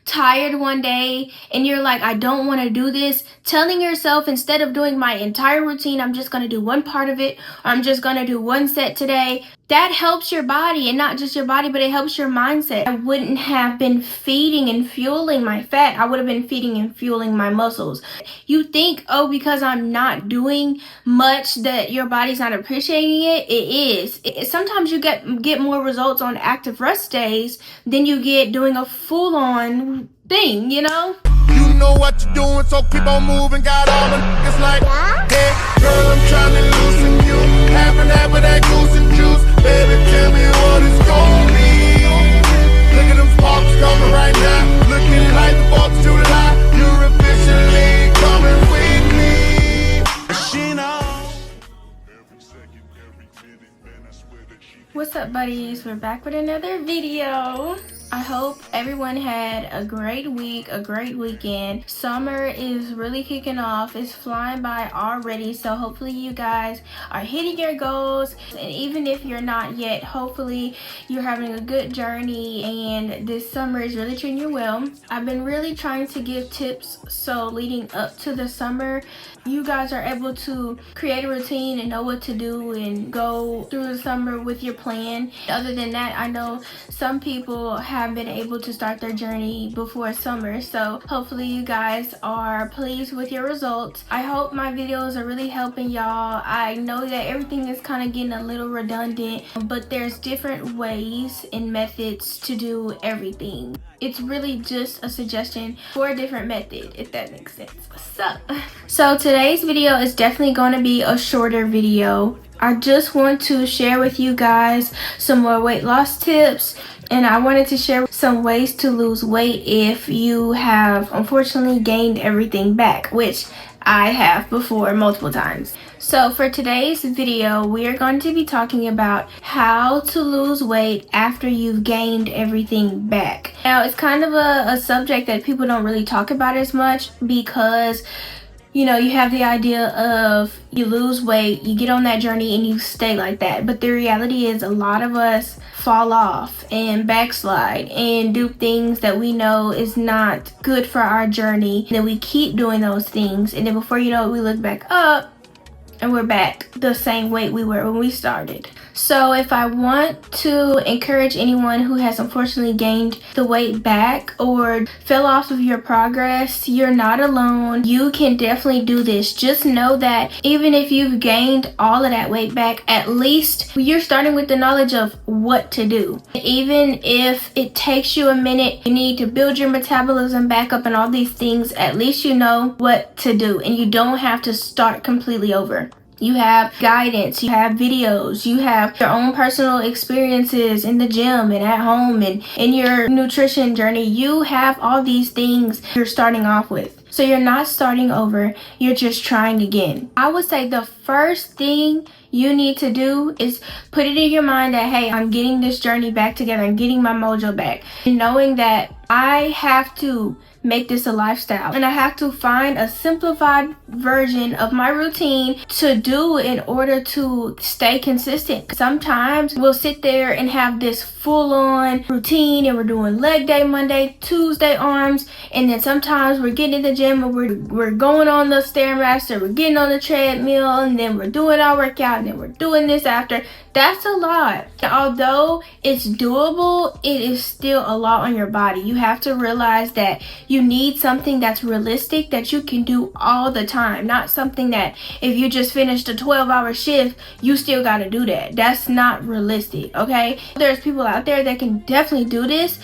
tired one day and you're like, I don't want to do this, telling yourself, instead of doing my entire routine, I'm just going to do one part of it, or I'm just going to do one set today, that helps your body, and not just your body, but it helps your mindset. I wouldn't have been feeding and fueling my fat. I would have been feeding and fueling my muscles. You think, oh, because I'm not doing much that your body's not appreciating it. It is. Sometimes you get more results on active rest days than you get doing a full-on thing, you know? You know what you're doing, so keep on moving. Got all the niggas like, hey, girl, I'm trying to loosen you. Half and half of that goose and juice. Baby, tell me what it's gonna be. Look at them sparks coming right now. Looking like the 4th of July. You're officially coming with me. She knows. What's up, buddies? We're back with another video. I hope everyone had a great week, a great weekend. Summer is really kicking off. It's flying by already, so hopefully you guys are hitting your goals. And even if you're not yet, hopefully you're having a good journey and this summer is really treating you well. I've been really trying to give tips so leading up to the summer, you guys are able to create a routine and know what to do and go through the summer with your plan. Other than that, I know some people have been able to start their journey before summer, so hopefully you guys are pleased with your results. I hope my videos are really helping y'all. I know that everything is kind of getting a little redundant, but there's different ways and methods to do everything. It's really just a suggestion for a different method, if that makes sense. So today's video is definitely going to be a shorter video. I just want to share with you guys some more weight loss tips, and I wanted to share some ways to lose weight if you have unfortunately gained everything back, which I have before multiple times. So for today's video, we are going to be talking about how to lose weight after you've gained everything back. Now, it's kind of a subject that people don't really talk about as much because, you know, you have the idea of you lose weight, you get on that journey and you stay like that. But the reality is a lot of us fall off and backslide and do things that we know is not good for our journey. And then we keep doing those things, and then before you know it, we look back up and we're back the same weight we were when we started. So if I want to encourage anyone who has unfortunately gained the weight back or fell off of your progress, you're not alone. You can definitely do this. Just know that even if you've gained all of that weight back, at least you're starting with the knowledge of what to do. Even if it takes you a minute, you need to build your metabolism back up and all these things, at least you know what to do and you don't have to start completely over. You have guidance, you have videos, you have your own personal experiences in the gym and at home and in your nutrition journey. You have all these things you're starting off with. So you're not starting over, you're just trying again. I would say the first thing you need to do is put it in your mind that, hey, I'm getting this journey back together, I'm getting my mojo back. And knowing that I have to make this a lifestyle and I have to find a simplified version of my routine to do in order to stay consistent. Sometimes we'll sit there and have this full-on routine and we're doing leg day Monday, Tuesday arms, and then sometimes we're getting in the gym and we're going on the Stairmaster, we're getting on the treadmill, and then we're doing our workout and then we're doing this after. That's a lot. Although it's doable, it is still a lot on your body. You have to realize that you need something that's realistic that you can do all the time, not something that if you just finished a 12-hour shift, you still got to do that. That's not realistic, okay? There's people out there that can definitely do this.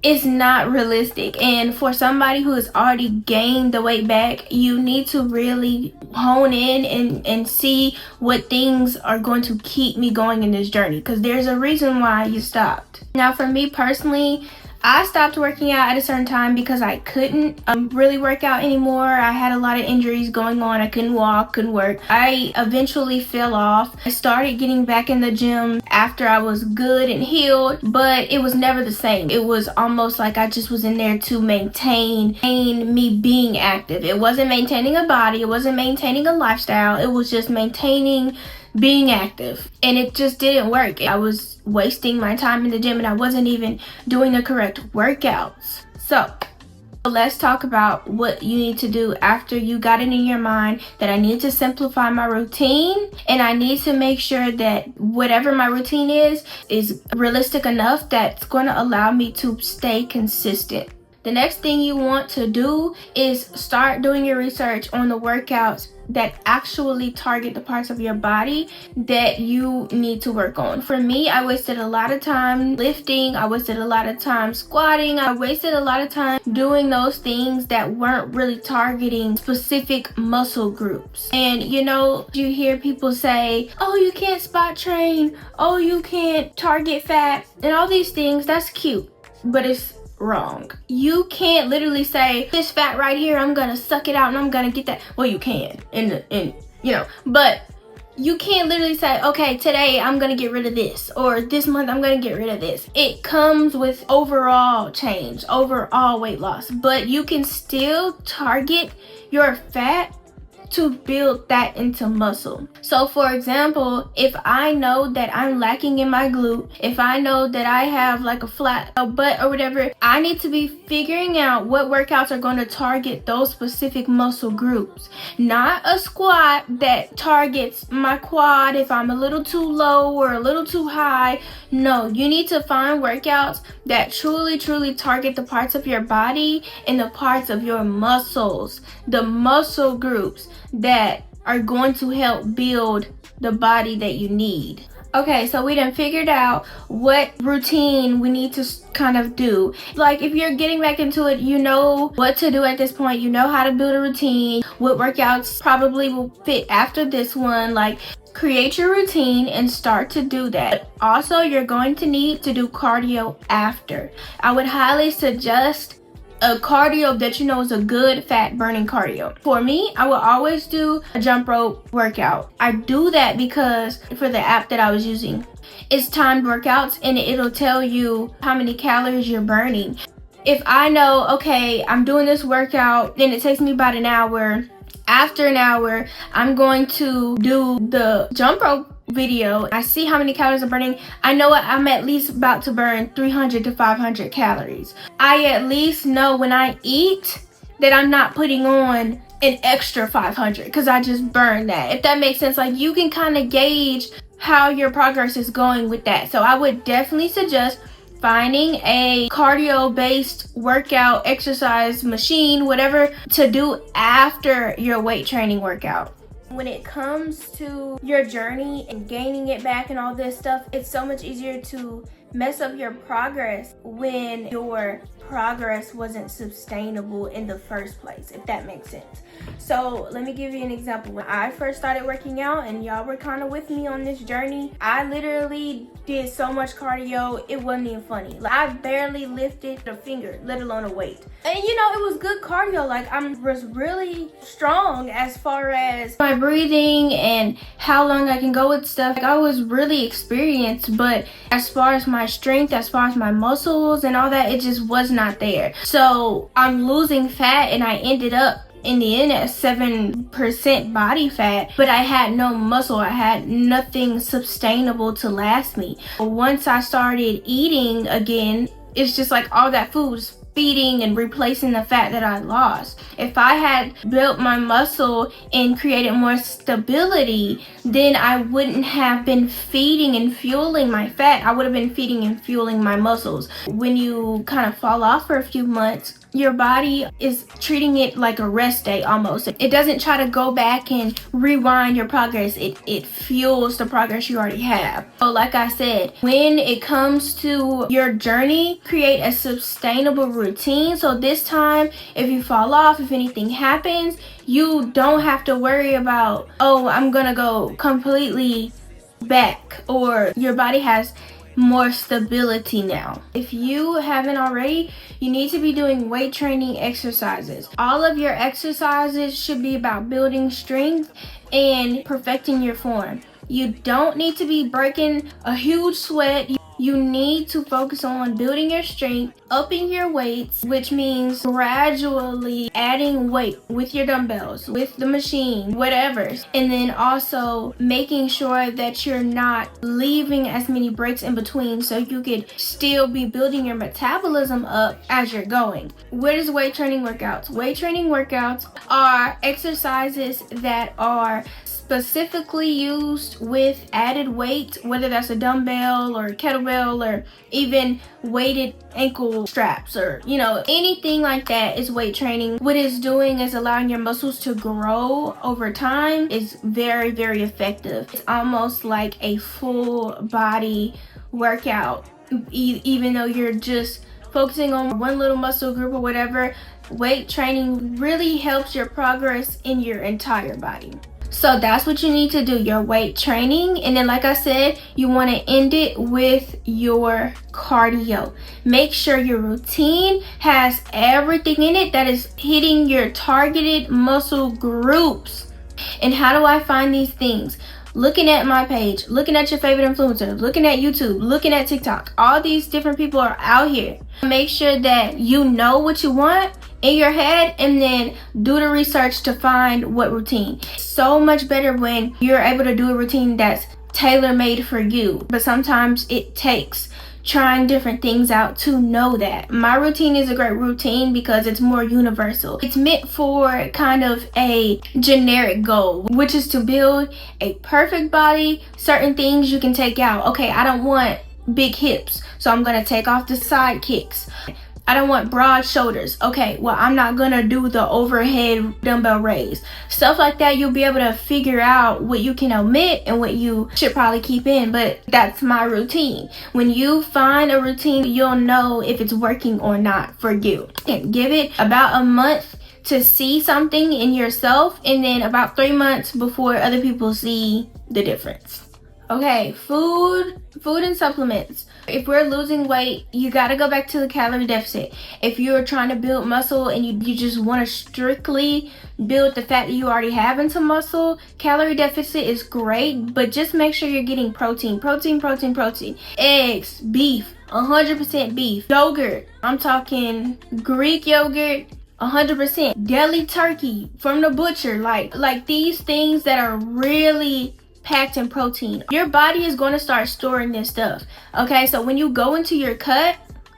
It's not realistic, and for somebody who has already gained the weight back, you need to really hone in and see what things are going to keep me going in this journey, because there's a reason why you stopped. Now for me personally, I stopped working out at a certain time because I couldn't really work out anymore. I had a lot of injuries going on. I couldn't walk, couldn't work. I eventually fell off. I started getting back in the gym after I was good and healed, but it was never the same. It was almost like I just was in there to maintain me being active. It wasn't maintaining a body. It wasn't maintaining a lifestyle. It was just maintaining being active, and it just didn't work. I was wasting my time in the gym and I wasn't even doing the correct workouts. So Let's talk about what you need to do after you got it in your mind that I need to simplify my routine, and I need to make sure that whatever my routine is realistic enough that's going to allow me to stay consistent. The next thing you want to do is start doing your research on the workouts that actually target the parts of your body that you need to work on. For me, I wasted a lot of time lifting, I wasted a lot of time squatting, I wasted a lot of time doing those things that weren't really targeting specific muscle groups. And you know, you hear people say, oh, you can't spot train, oh, you can't target fat, and all these things. That's cute, but it's wrong. You can't literally say, this fat right here, I'm gonna suck it out and I'm gonna get that. Well, you can, but you can't literally say, okay, today I'm gonna get rid of this, or this month I'm gonna get rid of this. It comes with overall change, overall weight loss, but you can still target your fat to build that into muscle. So for example, if I know that I'm lacking in my glute, if I know that I have like a flat butt or whatever, I need to be figuring out what workouts are going to target those specific muscle groups. Not a squat that targets my quad if I'm a little too low or a little too high. No, you need to find workouts that truly target the parts of your body and the parts of your muscles, the muscle groups that are going to help build the body that you need. Okay, so we done figured out what routine we need to kind of do. Like if you're getting back into it, you know what to do at this point. You know how to build a routine, what workouts probably will fit after this one. Like, create your routine and start to do that. Also, you're going to need to do cardio after. I would highly suggest a cardio that you know is a good fat burning cardio. For me, I will always do a jump rope workout. I do that because for the app that I was using, it's timed workouts and it'll tell you how many calories you're burning. If I know, okay, I'm doing this workout, then it takes me about an hour. After an hour, I'm going to do the jump rope video. I see how many calories I'm burning. I know I'm at least about to burn 300 to 500 calories. I at least know when I eat that I'm not putting on an extra 500 because I just burned that. If that makes sense, like you can kind of gauge how your progress is going with that. So I would definitely suggest finding a cardio-based workout, exercise machine, whatever, to do after your weight training workout. When it comes to your journey and gaining it back and all this stuff, it's so much easier to mess up your progress when your progress wasn't sustainable in the first place, if that makes sense. So let me give you an example. When I first started working out and y'all were kind of with me on this journey, I literally did so much cardio, it wasn't even funny. Like, I barely lifted a finger, let alone a weight. And you know, it was good cardio. Like, I was really strong as far as my breathing and how long I can go with stuff. Like, I was really experienced, but as far as my strength, as far as my muscles and all that, it just was not there. So I'm losing fat and I ended up in the end at 7% body fat, but I had no muscle. I had nothing sustainable to last me. Once I started eating again, it's just like all that food was feeding and replacing the fat that I lost. If I had built my muscle and created more stability, then I wouldn't have been feeding and fueling my fat. I would have been feeding and fueling my muscles. When you kind of fall off for a few months, your body is treating it like a rest day almost. It doesn't try to go back and rewind your progress. It fuels the progress you already have. So like I said, when it comes to your journey, create a sustainable routine. So this time, if you fall off, if anything happens, you don't have to worry about, oh, I'm gonna go completely back, or your body has more stability now. If you haven't already, you need to be doing weight training exercises. All of your exercises should be about building strength and perfecting your form. You don't need to be breaking a huge sweat. You need to focus on building your strength, upping your weights, which means gradually adding weight with your dumbbells, with the machine, whatever. And then also making sure that you're not leaving as many breaks in between so you could still be building your metabolism up as you're going. What is weight training workouts? Weight training workouts are exercises that are specifically used with added weight, whether that's a dumbbell or a kettlebell or even weighted ankle straps or anything like that is weight training. What it's doing is allowing your muscles to grow over time. It's very, very effective. It's almost like a full body workout, even though you're just focusing on one little muscle group or whatever. Weight training really helps your progress in your entire body. So that's what you need to do, your weight training. And then like I said, you want to end it with your cardio. Make sure your routine has everything in it that is hitting your targeted muscle groups. And how do I find these things? Looking at my page, looking at your favorite influencer, looking at YouTube, looking at TikTok. All these different people are out here. Make sure that you know what you want in your head and then do the research to find what routine. It's so much better when you're able to do a routine that's tailor-made for you. But sometimes it takes trying different things out to know that. My routine is a great routine because it's more universal. It's meant for kind of a generic goal, which is to build a perfect body. Certain things you can take out. Okay, I don't want big hips, so I'm gonna take off the side kicks. I don't want broad shoulders. Okay, well, I'm not gonna do the overhead dumbbell raise. Stuff like that, you'll be able to figure out what you can omit and what you should probably keep in, but that's my routine. When you find a routine, you'll know if it's working or not for you. And give it about a month to see something in yourself, and then about 3 months before other people see the difference. Okay, food and supplements. If we're losing weight, you gotta go back to the calorie deficit. If you're trying to build muscle and you just want to strictly build the fat that you already have into muscle, calorie deficit is great, but just make sure you're getting protein. Eggs, beef, 100% beef. Yogurt, I'm talking Greek yogurt, 100%. Deli turkey from the butcher, like these things that are really packed in protein. Your body is going to start storing this stuff. Okay, so when you go into your cut,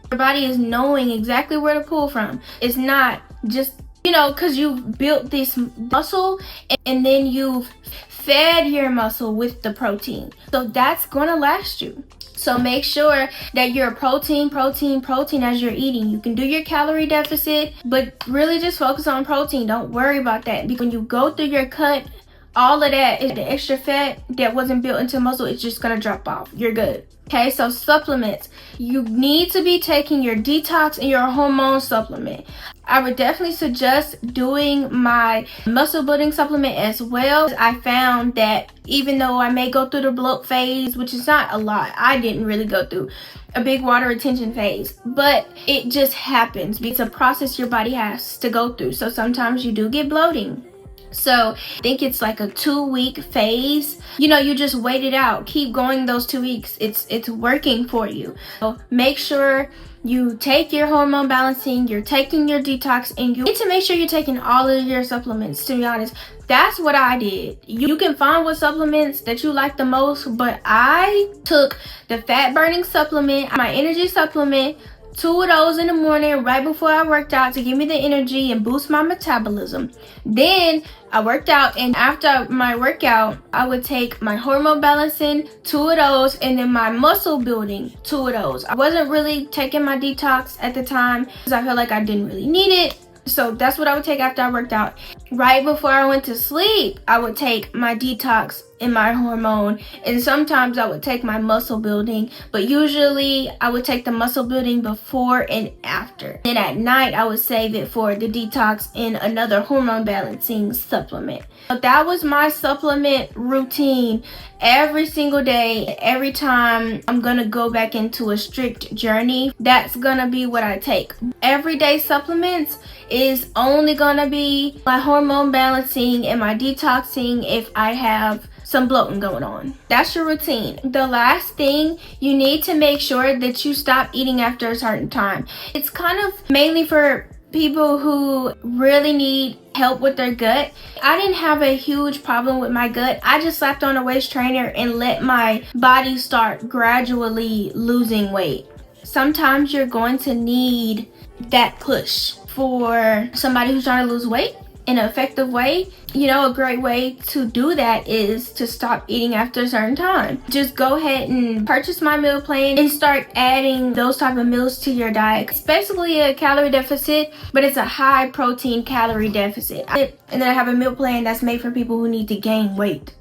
your body is knowing exactly where to pull from. It's not just, because you've built this muscle and then you've fed your muscle with the protein. So that's going to last you. So make sure that you're protein as you're eating. You can do your calorie deficit, but really just focus on protein. Don't worry about that. Because when you go through your cut, all of that is the extra fat that wasn't built into muscle. It's just gonna drop off. You're good. Okay, so supplements. You need to be taking your detox and your hormone supplement. I would definitely suggest doing my muscle building supplement as well. I found that even though I may go through the bloat phase, which is not a lot, I didn't really go through a big water retention phase, but it just happens. It's a process your body has to go through. So sometimes you do get bloating. So I think it's like a 2-week phase. You just wait it out. Keep going those 2 weeks. It's working for you. So make sure you take your hormone balancing, you're taking your detox, and you need to make sure you're taking all of your supplements, to be honest. That's what I did. You can find what supplements that you like the most, but I took the fat burning supplement, my energy supplement, 2 of those in the morning right before I worked out to give me the energy and boost my metabolism. Then I worked out, and after my workout, I would take my hormone balancing, 2 of those, and then my muscle building, 2 of those. I wasn't really taking my detox at the time because I felt like I didn't really need it. So that's what I would take after I worked out. Right before I went to sleep, I would take my detox and my hormone, and sometimes I would take my muscle building, but usually I would take the muscle building before and after. Then at night I would save it for the detox and another hormone balancing supplement. But that was my supplement routine every single day. Every time I'm gonna go back into a strict journey, that's gonna be what I take. Everyday supplements is only gonna be my hormone balancing and my detoxing if I have some bloating going on. That's your routine. The last thing, you need to make sure that you stop eating after a certain time. It's kind of mainly for people who really need help with their gut. I didn't have a huge problem with my gut. I just slapped on a waist trainer and let my body start gradually losing weight. Sometimes you're going to need that push. For somebody who's trying to lose weight in an effective way, you know, a great way to do that is to stop eating after a certain time. Just go ahead and purchase my meal plan and start adding those type of meals to your diet. It's basically a calorie deficit, but it's a high protein calorie deficit. And then I have a meal plan that's made for people who need to gain weight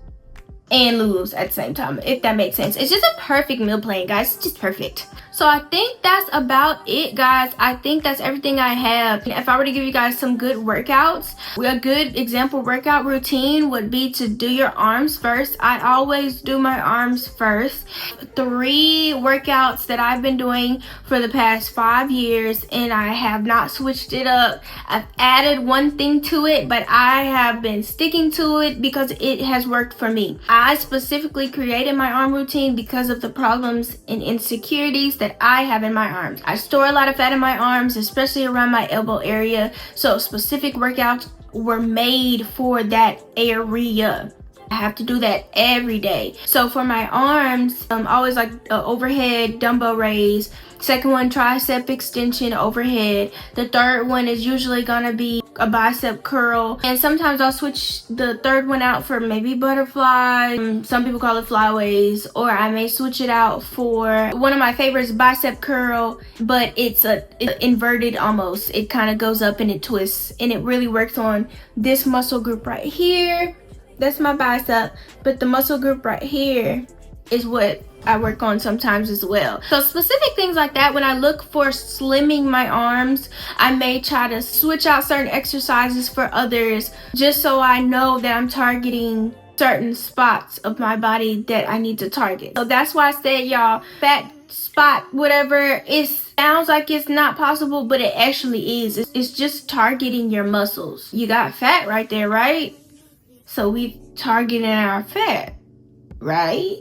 and lose at the same time, if that makes sense. It's just a perfect meal plan, guys. It's just perfect. So I think that's about it, guys. I think that's everything I have. If I were to give you guys some good workouts, a good example workout routine would be to do your arms first. I always do my arms first. 3 workouts that I've been doing for the past 5 years, and I have not switched it up. I've added one thing to it, but I have been sticking to it because it has worked for me. I specifically created my arm routine because of the problems and insecurities that I have in my arms. I store a lot of fat in my arms, especially around my elbow area, so specific workouts were made for that area. I have to do that every day. So for my arms, always like overhead dumbbell raise. Second one, tricep extension overhead. The third one is usually gonna be a bicep curl. And sometimes I'll switch the third one out for maybe butterfly. Some people call it flyaways. Or I may switch it out for one of my favorites, bicep curl. But it's inverted almost. It kind of goes up and it twists. And it really works on this muscle group right here. That's my bicep. But the muscle group right here is what I work on sometimes as well. So specific things like that, when I look for slimming my arms, I may try to switch out certain exercises for others, just so I know that I'm targeting certain spots of my body that I need to target. So that's why I said, y'all, fat spot, whatever, it sounds like it's not possible, but it actually is. It's just targeting your muscles. You got fat right there, right? So we targeting our fat, right?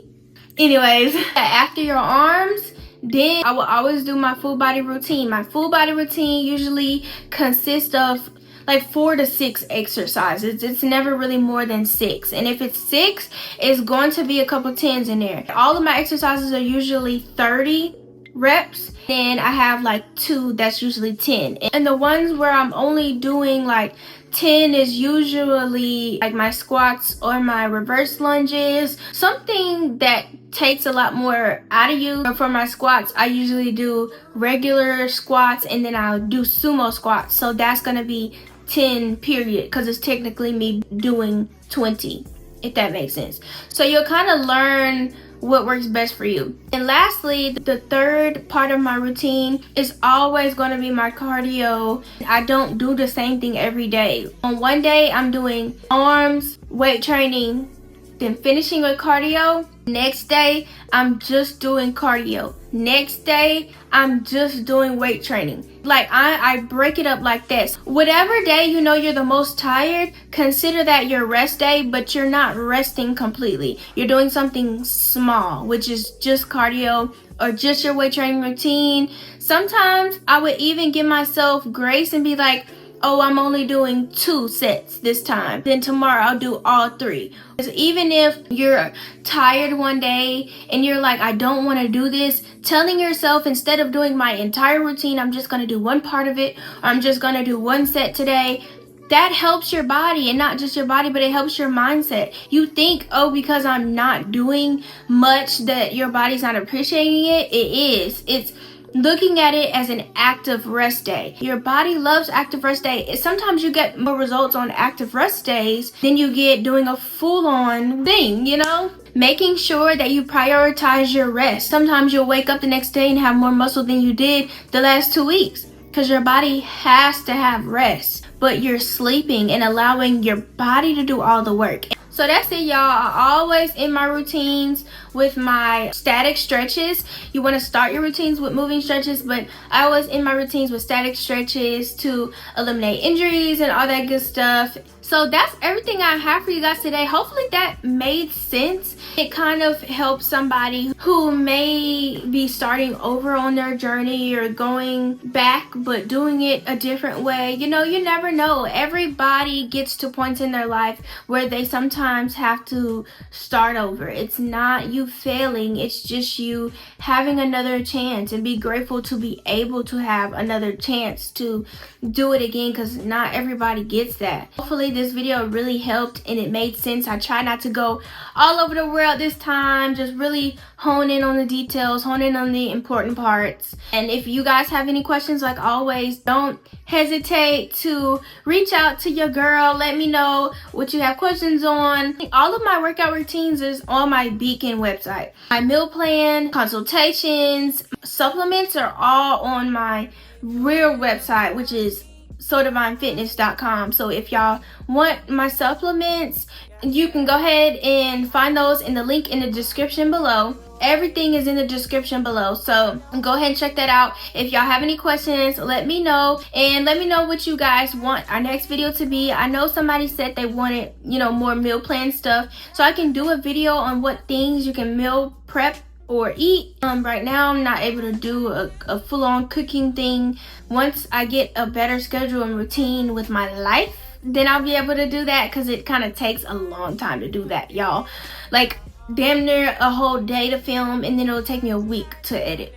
Anyways, after your arms, then I will always do my full body routine. My full body routine usually consists of like 4 to 6 exercises. It's never really more than 6. And if it's 6, it's going to be a couple 10s in there. All of my exercises are usually 30 reps. Then I have like 2 that's usually 10. And the ones where I'm only doing like 10 is usually like my squats or my reverse lunges, something that takes a lot more out of you. For my squats, I usually do regular squats and then I'll do sumo squats, so that's gonna be 10 period, because it's technically me doing 20, if that makes sense. So you'll kind of learn what works best for you. And lastly, the third part of my routine is always going to be my cardio. I don't do the same thing every day. On one day, I'm doing arms, weight training, then finishing with cardio. Next day, I'm just doing cardio. Next day, I'm just doing weight training. Like I break it up like this. Whatever day you know you're the most tired, consider that your rest day, but you're not resting completely. You're doing something small, which is just cardio or just your weight training routine. Sometimes I would even give myself grace and be like, oh, I'm only doing 2 sets this time. Then tomorrow I'll do all 3. Because even if you're tired one day and you're like, I don't want to do this, telling yourself, instead of doing my entire routine, I'm just going to do one part of it, or I'm just going to do 1 set today, that helps your body. And not just your body, but it helps your mindset. You think, oh, because I'm not doing much, that your body's not appreciating it. It is. It's looking at it as an active rest day. Your body loves active rest day. Sometimes you get more results on active rest days than you get doing a full-on thing, you know? Making sure that you prioritize your rest. Sometimes you'll wake up the next day and have more muscle than you did the last 2 weeks, because your body has to have rest. But you're sleeping and allowing your body to do all the work. So that's it, y'all. I always end my routines with my static stretches. You want to start your routines with moving stretches, but I always end my routines with static stretches to eliminate injuries and all that good stuff. So that's everything I have for you guys today. Hopefully that made sense. It kind of helps somebody who may be starting over on their journey or going back but doing it a different way. You know, you never know. Everybody gets to points in their life where they sometimes have to start over. It's not you failing, it's just you having another chance, and be grateful to be able to have another chance to do it again, because not everybody gets that. Hopefully this video really helped and it made sense. I try not to go all over the world this time, just really hone in on the details, hone in on the important parts. And if you guys have any questions, like always, don't hesitate to reach out to your girl. Let me know what you have questions on. All of my workout routines is on my Beacon website. My meal plan, consultations, supplements are all on my real website, which is SoDivineFitness.com. So if y'all want my supplements, you can go ahead and find those in the link in the description below. Everything is in the description below, so go ahead and check that out. If y'all have any questions, let me know, and let me know what you guys want our next video to be. I know somebody said they wanted, you know, more meal plan stuff, so I can do a video on what things you can meal prep or eat. Right now I'm not able to do a full-on cooking thing. Once I get a better schedule and routine with my life, then I'll be able to do that, because it kind of takes a long time to do that, y'all. Like damn near a whole day to film, and then it'll take me a week to edit.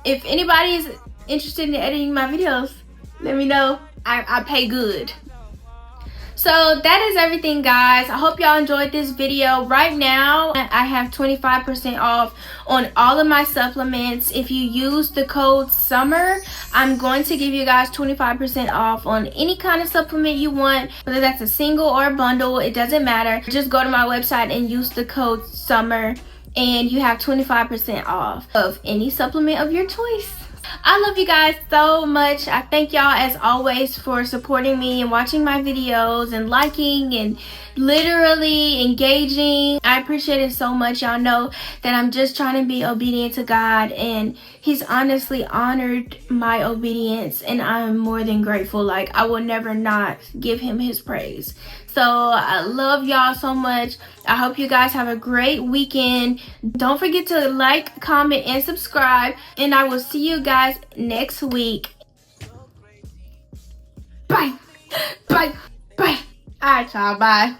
If anybody is interested in editing my videos, let me know. I pay good. So that is everything, guys. I hope y'all enjoyed this video. Right now I have 25% off on all of my supplements. If you use the code SUMMER, I'm going to give you guys 25% off on any kind of supplement you want, whether that's a single or a bundle, it doesn't matter. Just go to my website and use the code SUMMER and you have 25% off of any supplement of your choice. I love you guys so much. I thank y'all as always for supporting me and watching my videos and liking and literally engaging. I appreciate it so much. Y'all know that I'm just trying to be obedient to God, and He's honestly honored my obedience, and I'm more than grateful. Like, I will never not give Him His praise. So I love y'all so much. I hope you guys have a great weekend. Don't forget to like, comment, and subscribe. And I will see you guys next week. Bye. Bye. Bye. All right, y'all. Bye.